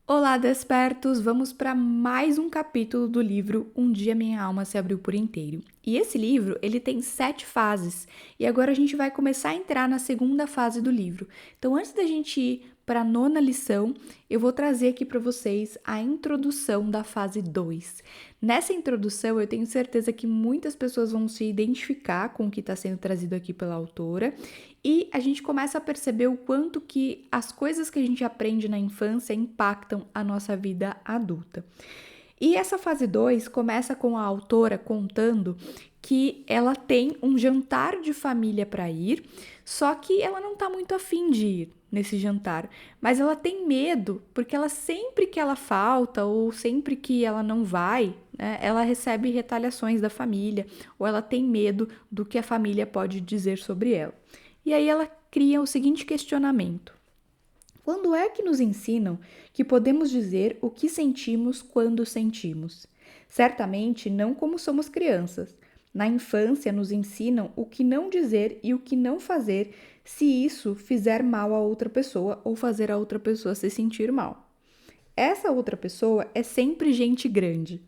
Olá, despertos! Vamos para mais um capítulo do livro Um Dia Minha Alma Se Abriu por Inteiro. E esse livro, ele tem 7 fases, e agora a gente vai começar a entrar na segunda fase do livro. Então, antes da gente ir para a nona lição, eu vou trazer aqui para vocês a introdução da fase 2. Nessa introdução, eu tenho certeza que muitas pessoas vão se identificar com o que está sendo trazido aqui pela autora, e a gente começa a perceber o quanto que as coisas que a gente aprende na infância impactam a nossa vida adulta. E essa fase 2 começa com a autora contando que ela tem um jantar de família para ir, só que ela não está muito afim de ir nesse jantar, mas ela tem medo, porque ela sempre que ela falta ou sempre que ela não vai, né, ela recebe retaliações da família, ou ela tem medo do que a família pode dizer sobre ela. E aí ela cria o seguinte questionamento: quando é que nos ensinam que podemos dizer o que sentimos quando sentimos? Certamente não como somos crianças. Na infância nos ensinam o que não dizer e o que não fazer se isso fizer mal a outra pessoa ou fazer a outra pessoa se sentir mal. Essa outra pessoa é sempre gente grande.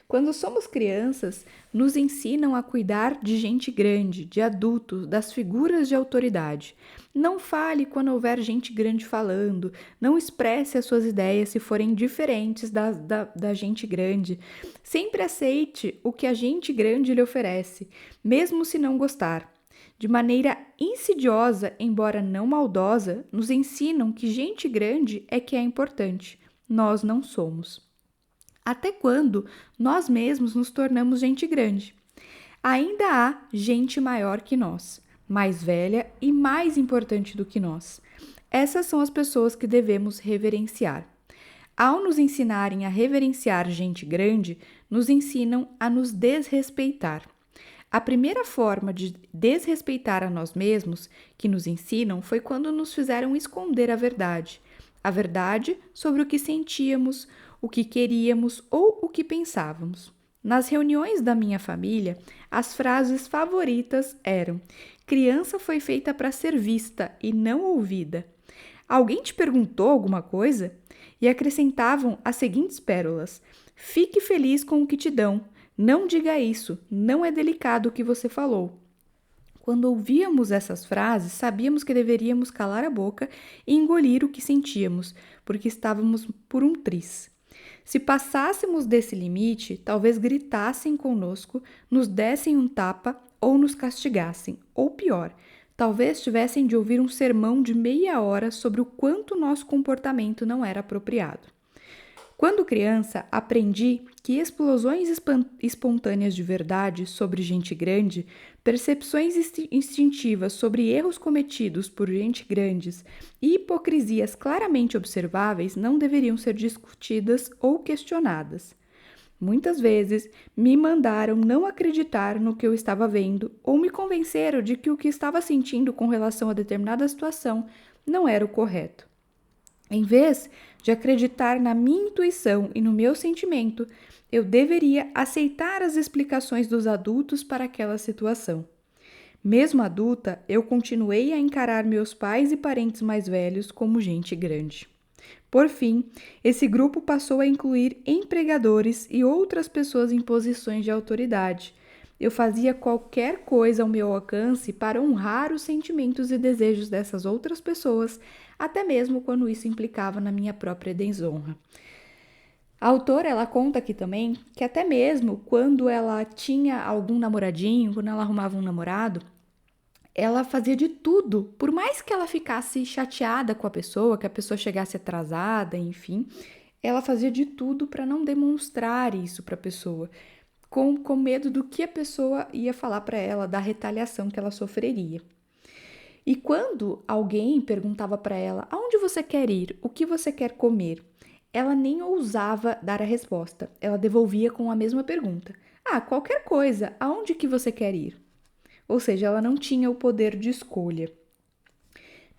Quando somos crianças, nos ensinam a cuidar de gente grande, de adultos, das figuras de autoridade. Não fale quando houver gente grande falando, não expresse as suas ideias se forem diferentes da gente grande. Sempre aceite o que a gente grande lhe oferece, mesmo se não gostar. De maneira insidiosa, embora não maldosa, nos ensinam que gente grande é que é importante. Nós não somos. Até quando nós mesmos nos tornamos gente grande? Ainda há gente maior que nós, mais velha e mais importante do que nós. Essas são as pessoas que devemos reverenciar. Ao nos ensinarem a reverenciar gente grande, nos ensinam a nos desrespeitar. A primeira forma de desrespeitar a nós mesmos que nos ensinam foi quando nos fizeram esconder a verdade sobre o que sentíamos, o que queríamos ou o que pensávamos. Nas reuniões da minha família, as frases favoritas eram: criança foi feita para ser vista e não ouvida. Alguém te perguntou alguma coisa? E acrescentavam as seguintes pérolas: fique feliz com o que te dão. Não diga isso, não é delicado o que você falou. Quando ouvíamos essas frases, sabíamos que deveríamos calar a boca e engolir o que sentíamos, porque estávamos por um triz. Se passássemos desse limite, talvez gritassem conosco, nos dessem um tapa ou nos castigassem, ou pior, talvez tivessem de ouvir um sermão de meia hora sobre o quanto nosso comportamento não era apropriado. Quando criança, aprendi que explosões espontâneas de verdade sobre gente grande, percepções instintivas sobre erros cometidos por gente grandes e hipocrisias claramente observáveis não deveriam ser discutidas ou questionadas. Muitas vezes me mandaram não acreditar no que eu estava vendo ou me convenceram de que o que estava sentindo com relação a determinada situação não era o correto. Em vez de acreditar na minha intuição e no meu sentimento, eu deveria aceitar as explicações dos adultos para aquela situação. Mesmo adulta, eu continuei a encarar meus pais e parentes mais velhos como gente grande. Por fim, esse grupo passou a incluir empregadores e outras pessoas em posições de autoridade. Eu fazia qualquer coisa ao meu alcance para honrar os sentimentos e desejos dessas outras pessoas, até mesmo quando isso implicava na minha própria desonra. A autora, ela conta aqui também que até mesmo quando ela tinha algum namoradinho, quando ela arrumava um namorado, ela fazia de tudo, por mais que ela ficasse chateada com a pessoa, que a pessoa chegasse atrasada, enfim, ela fazia de tudo para não demonstrar isso para a pessoa, com medo do que a pessoa ia falar para ela, da retaliação que ela sofreria. E quando alguém perguntava para ela: aonde você quer ir? O que você quer comer? Ela nem ousava dar a resposta. Ela devolvia com a mesma pergunta: qualquer coisa. Aonde que você quer ir? Ou seja, ela não tinha o poder de escolha.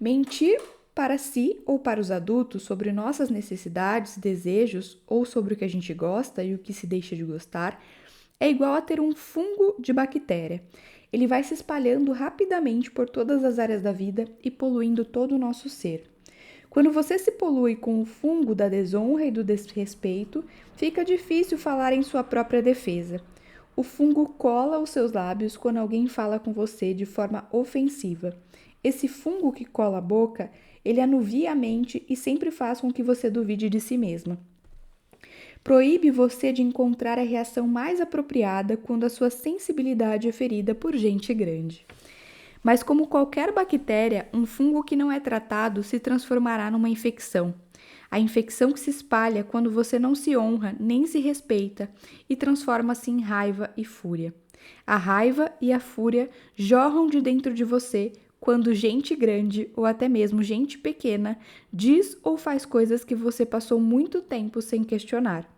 Mentir para si ou para os adultos sobre nossas necessidades, desejos ou sobre o que a gente gosta e o que se deixa de gostar é igual a ter um fungo de bactéria. ele vai se espalhando rapidamente por todas as áreas da vida e poluindo todo o nosso ser. Quando você se polui com o fungo da desonra e do desrespeito, fica difícil falar em sua própria defesa. O fungo cola os seus lábios quando alguém fala com você de forma ofensiva. Esse fungo que cola a boca, ele anuvia a mente e sempre faz com que você duvide de si mesma. Proíbe você de encontrar a reação mais apropriada quando a sua sensibilidade é ferida por gente grande. Mas como qualquer bactéria, um fungo que não é tratado se transformará numa infecção. A infecção que se espalha quando você não se honra nem se respeita e transforma-se em raiva e fúria. A raiva e a fúria jorram de dentro de você quando gente grande ou até mesmo gente pequena diz ou faz coisas que você passou muito tempo sem questionar.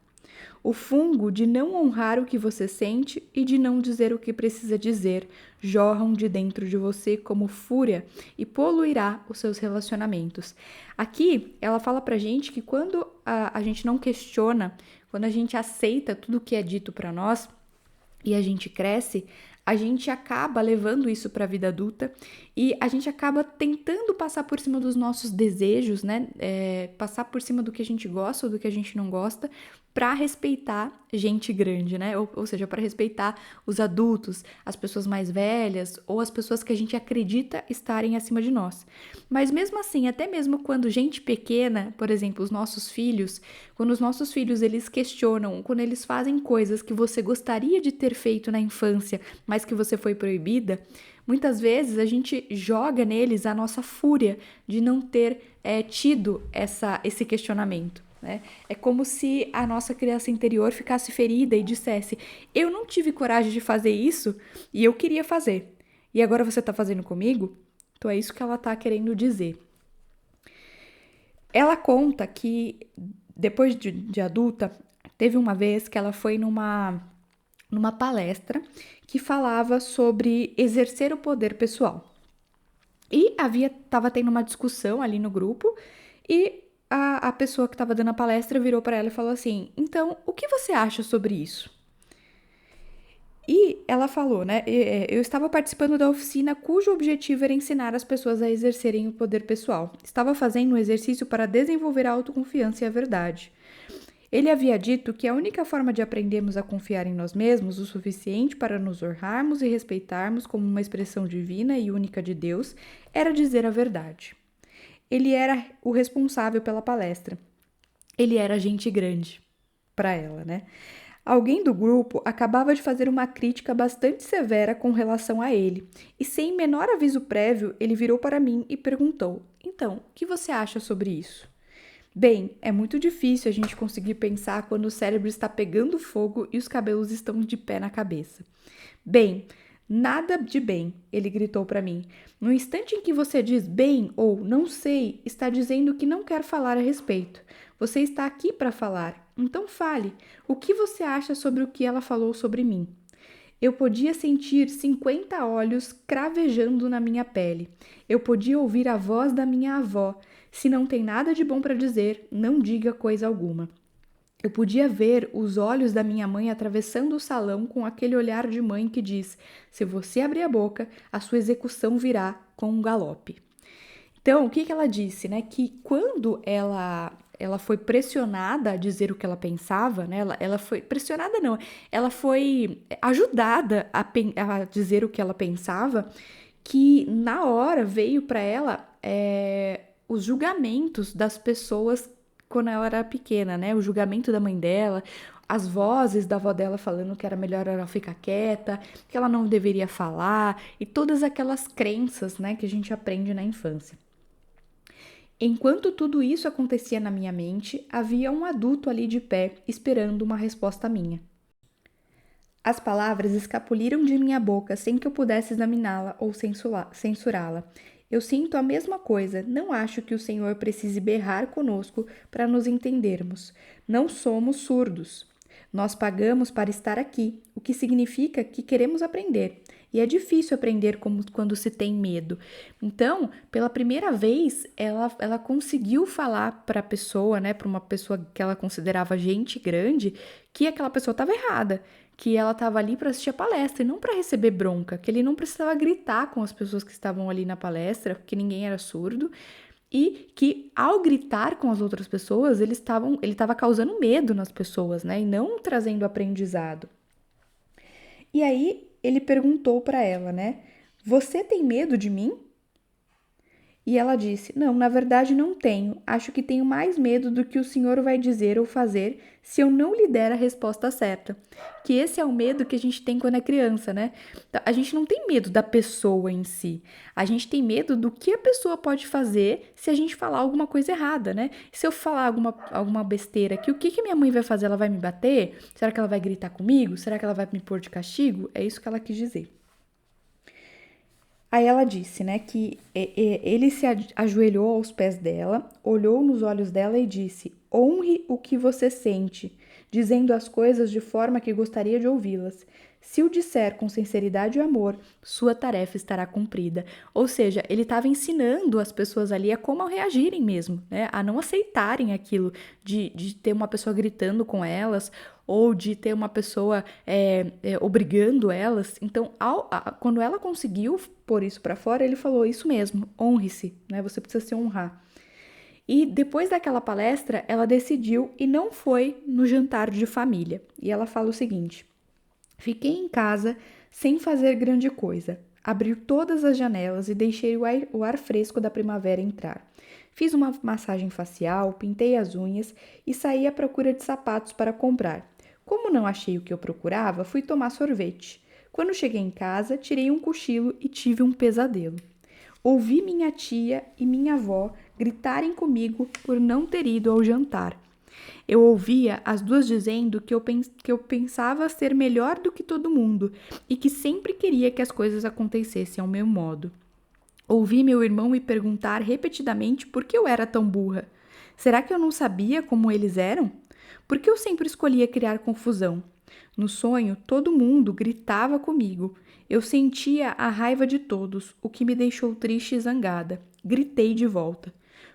O fungo de não honrar o que você sente e de não dizer o que precisa dizer jorram de dentro de você como fúria e poluirá os seus relacionamentos. Aqui, ela fala pra gente que quando a gente não questiona, quando a gente aceita tudo que é dito pra nós e a gente cresce, a gente acaba levando isso para a vida adulta e a gente acaba tentando passar por cima dos nossos desejos, né? Passar por cima do que a gente gosta ou do que a gente não gosta, para respeitar gente grande, né? Ou seja, para respeitar os adultos, as pessoas mais velhas ou as pessoas que a gente acredita estarem acima de nós. Mas mesmo assim, até mesmo quando gente pequena, por exemplo, os nossos filhos, quando os nossos filhos eles questionam, quando eles fazem coisas que você gostaria de ter feito na infância, mas que você foi proibida, muitas vezes a gente joga neles a nossa fúria de não ter tido esse questionamento. Né? É como se a nossa criança interior ficasse ferida e dissesse: eu não tive coragem de fazer isso e eu queria fazer. E agora você está fazendo comigo? Então é isso que ela está querendo dizer. Ela conta que depois de adulta, teve uma vez que ela foi numa palestra que falava sobre exercer o poder pessoal. E estava tendo uma discussão ali no grupo e a pessoa que estava dando a palestra virou para ela e falou assim: então, o que você acha sobre isso? E ela falou, né? Eu estava participando da oficina cujo objetivo era ensinar as pessoas a exercerem o poder pessoal. Estava fazendo um exercício para desenvolver a autoconfiança e a verdade. Ele havia dito que a única forma de aprendermos a confiar em nós mesmos o suficiente para nos honrarmos e respeitarmos como uma expressão divina e única de Deus era dizer a verdade. Ele era o responsável pela palestra. Ele era gente grande para ela, né? Alguém do grupo acabava de fazer uma crítica bastante severa com relação a ele, e sem menor aviso prévio, ele virou para mim e perguntou: então, o que você acha sobre isso? Bem, é muito difícil a gente conseguir pensar quando o cérebro está pegando fogo e os cabelos estão de pé na cabeça. Bem, nada de bem, ele gritou para mim. No instante em que você diz bem ou não sei, está dizendo que não quer falar a respeito. Você está aqui para falar, então fale. O que você acha sobre o que ela falou sobre mim? Eu podia sentir 50 olhos cravejando na minha pele. Eu podia ouvir a voz da minha avó. Se não tem nada de bom para dizer, não diga coisa alguma. Eu podia ver os olhos da minha mãe atravessando o salão com aquele olhar de mãe que diz: se você abrir a boca, a sua execução virá com um galope. Então, o que ela disse, né? Que quando ela foi pressionada a dizer o que ela pensava, né? Ela foi pressionada, não, ela foi ajudada a dizer o que ela pensava, que na hora veio para ela os julgamentos das pessoas quando ela era pequena, né? O julgamento da mãe dela, as vozes da avó dela falando que era melhor ela ficar quieta, que ela não deveria falar, e todas aquelas crenças, né, que a gente aprende na infância. Enquanto tudo isso acontecia na minha mente, havia um adulto ali de pé, esperando uma resposta minha. As palavras escapuliram de minha boca sem que eu pudesse examiná-la ou censurá-la. Eu sinto a mesma coisa, não acho que o Senhor precise berrar conosco para nos entendermos. Não somos surdos. Nós pagamos para estar aqui, o que significa que queremos aprender. E é difícil aprender quando se tem medo. Então, pela primeira vez, ela conseguiu falar para a pessoa, né, para uma pessoa que ela considerava gente grande, que aquela pessoa estava errada, que ela estava ali para assistir a palestra e não para receber bronca, que ele não precisava gritar com as pessoas que estavam ali na palestra, porque ninguém era surdo, e que ao gritar com as outras pessoas, ele estava causando medo nas pessoas, né, e não trazendo aprendizado. E aí ele perguntou para ela, né, você tem medo de mim? E ela disse: não, na verdade não tenho. Acho que tenho mais medo do que o senhor vai dizer ou fazer se eu não lhe der a resposta certa. Que esse é o medo que a gente tem quando é criança, né? A gente não tem medo da pessoa em si. A gente tem medo do que a pessoa pode fazer se a gente falar alguma coisa errada, né? Se eu falar alguma besteira aqui, o que minha mãe vai fazer? Ela vai me bater? Será que ela vai gritar comigo? Será que ela vai me pôr de castigo? É isso que ela quis dizer. Aí ela disse, né, que ele se ajoelhou aos pés dela, olhou nos olhos dela e disse: honre o que você sente, dizendo as coisas de forma que gostaria de ouvi-las. Se o disser com sinceridade e amor, sua tarefa estará cumprida. Ou seja, ele estava ensinando as pessoas ali a como reagirem mesmo, né? A não aceitarem aquilo de ter uma pessoa gritando com elas ou de ter uma pessoa obrigando elas. Então, quando ela conseguiu pôr isso para fora, ele falou isso mesmo, honre-se, né? Você precisa se honrar. E depois daquela palestra, ela decidiu e não foi no jantar de família. E ela fala o seguinte: fiquei em casa sem fazer grande coisa. Abri todas as janelas e deixei o ar fresco da primavera entrar. Fiz uma massagem facial, pintei as unhas e saí à procura de sapatos para comprar. Como não achei o que eu procurava, fui tomar sorvete. Quando cheguei em casa, tirei um cochilo e tive um pesadelo. Ouvi minha tia e minha avó gritarem comigo por não ter ido ao jantar. Eu ouvia as duas dizendo que eu pensava ser melhor do que todo mundo e que sempre queria que as coisas acontecessem ao meu modo. Ouvi meu irmão me perguntar repetidamente por que eu era tão burra. Será que eu não sabia como eles eram? Por que eu sempre escolhia criar confusão? No sonho, todo mundo gritava comigo. Eu sentia a raiva de todos, o que me deixou triste e zangada. Gritei de volta.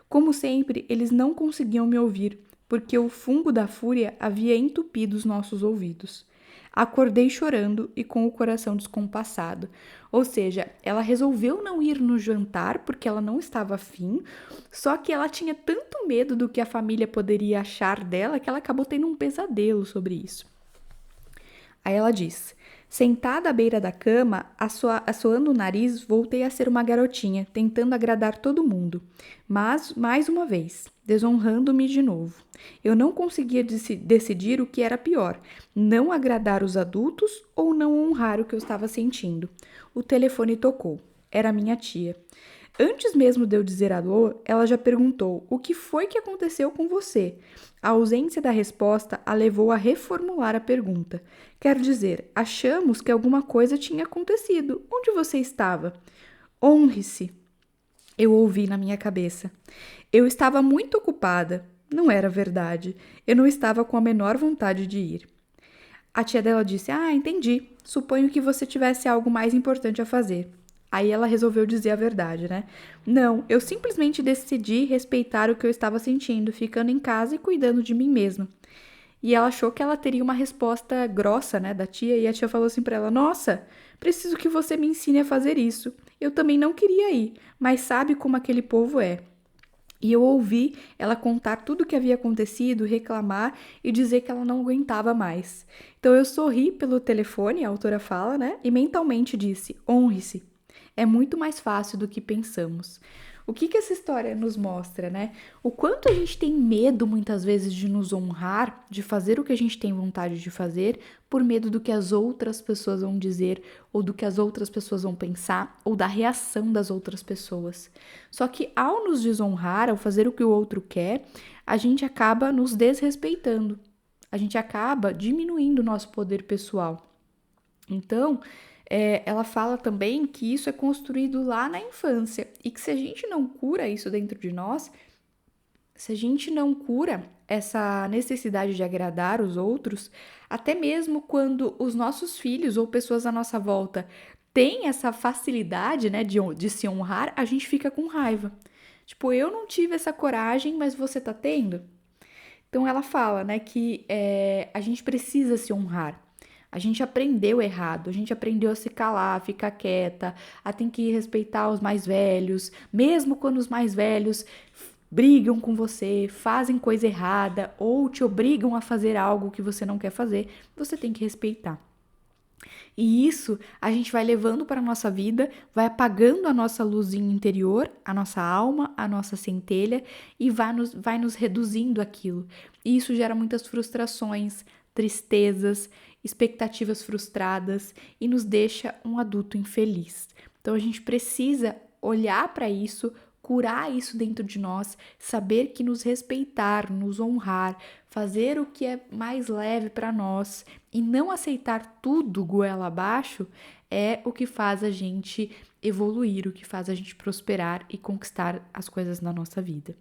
Como sempre, eles não conseguiam me ouvir, porque o fungo da fúria havia entupido os nossos ouvidos. Acordei chorando e com o coração descompassado. Ou seja, ela resolveu não ir no jantar porque ela não estava afim, só que ela tinha tanto medo do que a família poderia achar dela que ela acabou tendo um pesadelo sobre isso. Aí ela diz: sentada à beira da cama, assoando o nariz, voltei a ser uma garotinha, tentando agradar todo mundo. Mas, mais uma vez, desonrando-me de novo. Eu não conseguia decidir o que era pior: não agradar os adultos ou não honrar o que eu estava sentindo. O telefone tocou. Era minha tia. Antes mesmo de eu dizer alô, ela já perguntou: o que foi que aconteceu com você? A ausência da resposta a levou a reformular a pergunta. Quer dizer, achamos que alguma coisa tinha acontecido. Onde você estava? Honre-se, eu ouvi na minha cabeça. Eu estava muito ocupada. Não era verdade. Eu não estava com a menor vontade de ir. A tia dela disse: ah, entendi. Suponho que você tivesse algo mais importante a fazer. Aí ela resolveu dizer a verdade, né? Não, eu simplesmente decidi respeitar o que eu estava sentindo, ficando em casa e cuidando de mim mesma. E ela achou que ela teria uma resposta grossa, né, da tia, e a tia falou assim pra ela: nossa, preciso que você me ensine a fazer isso. Eu também não queria ir, mas sabe como aquele povo é. E eu ouvi ela contar tudo o que havia acontecido, reclamar e dizer que ela não aguentava mais. Então eu sorri pelo telefone, a autora fala, né? E mentalmente disse: honre-se. É muito mais fácil do que pensamos. O que essa história nos mostra, né? O quanto a gente tem medo muitas vezes de nos honrar, de fazer o que a gente tem vontade de fazer, por medo do que as outras pessoas vão dizer, ou do que as outras pessoas vão pensar, ou da reação das outras pessoas. Só que ao nos desonrar, ao fazer o que o outro quer, a gente acaba nos desrespeitando. A gente acaba diminuindo o nosso poder pessoal. Então, ela fala também que isso é construído lá na infância e que se a gente não cura isso dentro de nós, se a gente não cura essa necessidade de agradar os outros, até mesmo quando os nossos filhos ou pessoas à nossa volta têm essa facilidade, né, de se honrar, a gente fica com raiva. Tipo, eu não tive essa coragem, mas você tá tendo? Então ela fala, né, que a gente precisa se honrar. A gente aprendeu errado, a gente aprendeu a se calar, a ficar quieta, a ter que respeitar os mais velhos, mesmo quando os mais velhos brigam com você, fazem coisa errada ou te obrigam a fazer algo que você não quer fazer, você tem que respeitar. E isso a gente vai levando para a nossa vida, vai apagando a nossa luzinha interior, a nossa alma, a nossa centelha e vai nos reduzindo aquilo. E isso gera muitas frustrações, tristezas, expectativas frustradas e nos deixa um adulto infeliz. Então a gente precisa olhar para isso, curar isso dentro de nós, saber que nos respeitar, nos honrar, fazer o que é mais leve para nós e não aceitar tudo goela abaixo é o que faz a gente evoluir, o que faz a gente prosperar e conquistar as coisas na nossa vida.